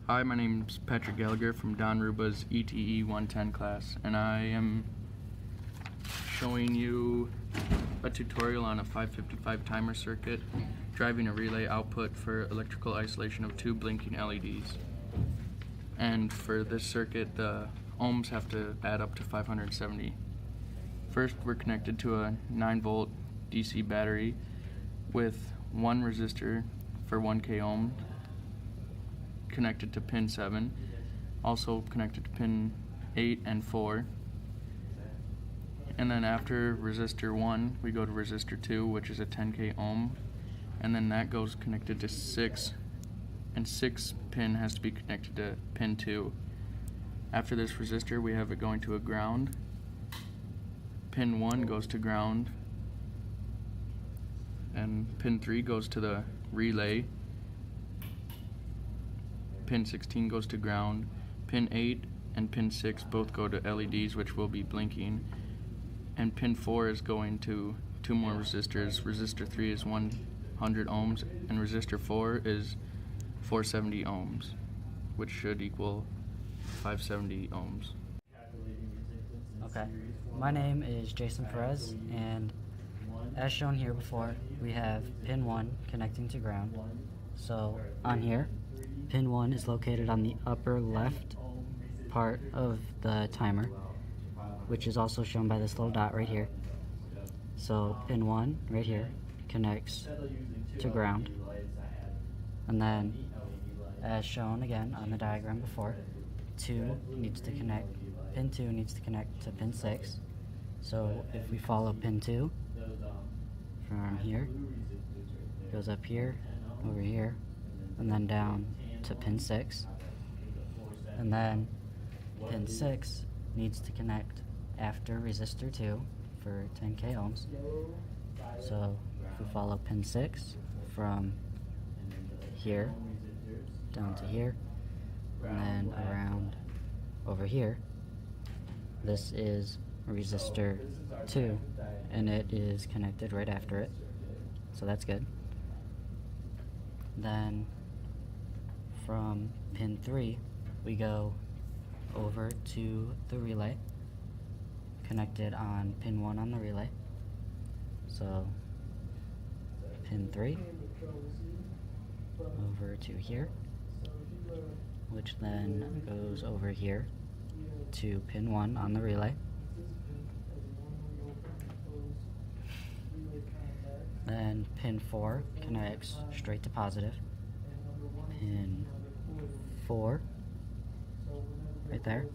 Hi, my name's Patrick Gallagher from Don Ruba's ETE 110 class, and I am showing you a tutorial on a 555 timer circuit, driving a relay output for electrical isolation of two blinking LEDs. And for this circuit, the ohms have to add up to 570. First, we're connected to a 9-volt DC battery with one resistor for 1K ohm connected to pin 7, also connected to pin 8 and 4. And then after resistor 1, we go to resistor 2, which is a 10K ohm, and then that goes connected to 6, and 6 pin has to be connected to pin 2. After this resistor, we have it going to a ground. Pin 1 goes to ground, and pin 3 goes to the relay. Pin 16 goes to ground. Pin 8 and pin 6 both go to LEDs, which will be blinking. And pin 4 is going to two more resistors. Resistor 3 is 100 ohms, and resistor 4 is 470 ohms, which should equal 570 ohms. Okay, my name is Jason Perez, and as shown here before, we have pin 1 connecting to ground. So on here, pin 1 is located on the upper left part of the timer, which is also shown by this little dot right here. So pin 1 right here connects to ground, and then as shown again on the diagram before, pin 2 needs to connect to pin 6. So if we follow pin 2 from here, it goes up here, over here, and then down to pin 6, and then pin 6 needs to connect after resistor 2 for 10K ohms. So if we follow pin 6 from here down to here and then around over here, this is resistor 2 and it is connected right after it, so that's good. Then from pin 3 we go over to the relay, connected on pin 1 on the relay. So pin 3 over to here, which then goes over here to pin 1 on the relay. Then pin 4 connects straight to positive. Pin 4 right there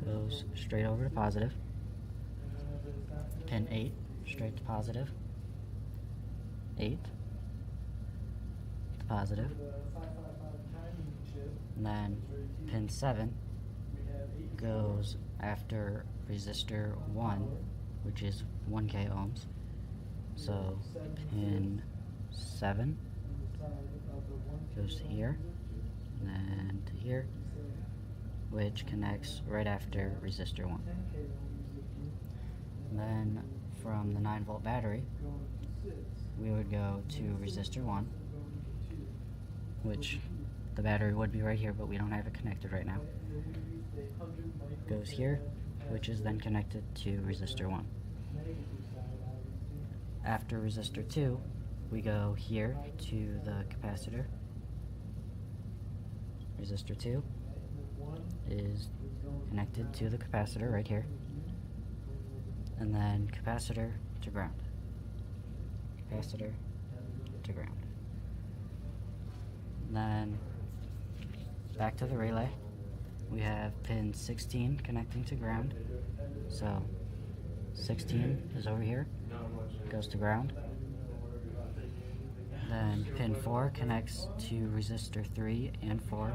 goes straight over to positive. Pin 8 straight to positive. 8 to positive. And then pin 7 goes after resistor 1, which is 1K ohms. So pin 7 goes to here and then to here, which connects right after resistor 1. And then from the 9-volt battery, we would go to resistor 1, which the battery would be right here, but we don't have it connected right now. Goes here, which is then connected to resistor 1. After resistor 2, we go here to the capacitor. Resistor 2 is connected to the capacitor right here, and then capacitor to ground. Capacitor to ground. And then back to the relay, we have pin 16 connecting to ground. So 16 is over here, goes to ground. Then pin 4 connects to resistor 3 and 4.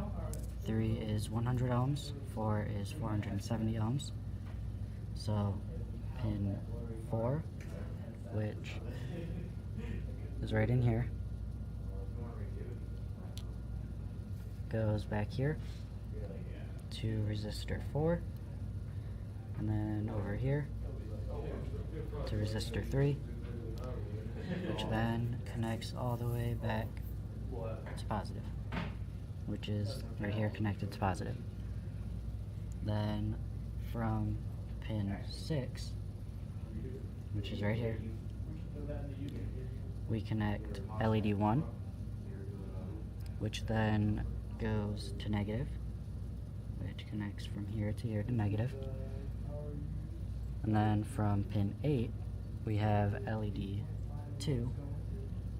3 is 100 ohms, 4 is 470 ohms. So pin 4, which is right in here, goes back here to resistor 4, and then over here to resistor 3, which then connects all the way back to positive. which is right here connected to positive. Then from pin 6, which is right here, we connect LED 1, which then goes to negative, which connects from here to here to negative. And then from pin 8, we have LED 2,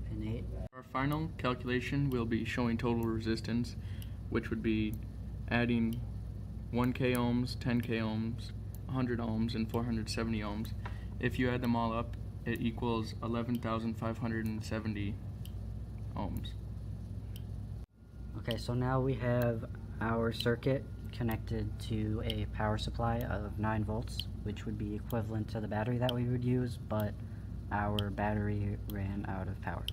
pin 8. For our final calculation, we'll be showing total resistance, which would be adding 1K ohms, 10K ohms, 100 ohms, and 470 ohms. If you add them all up, it equals 11,570 ohms. Okay, so now we have our circuit connected to a power supply of 9 volts, which would be equivalent to the battery that we would use, but our battery ran out of power.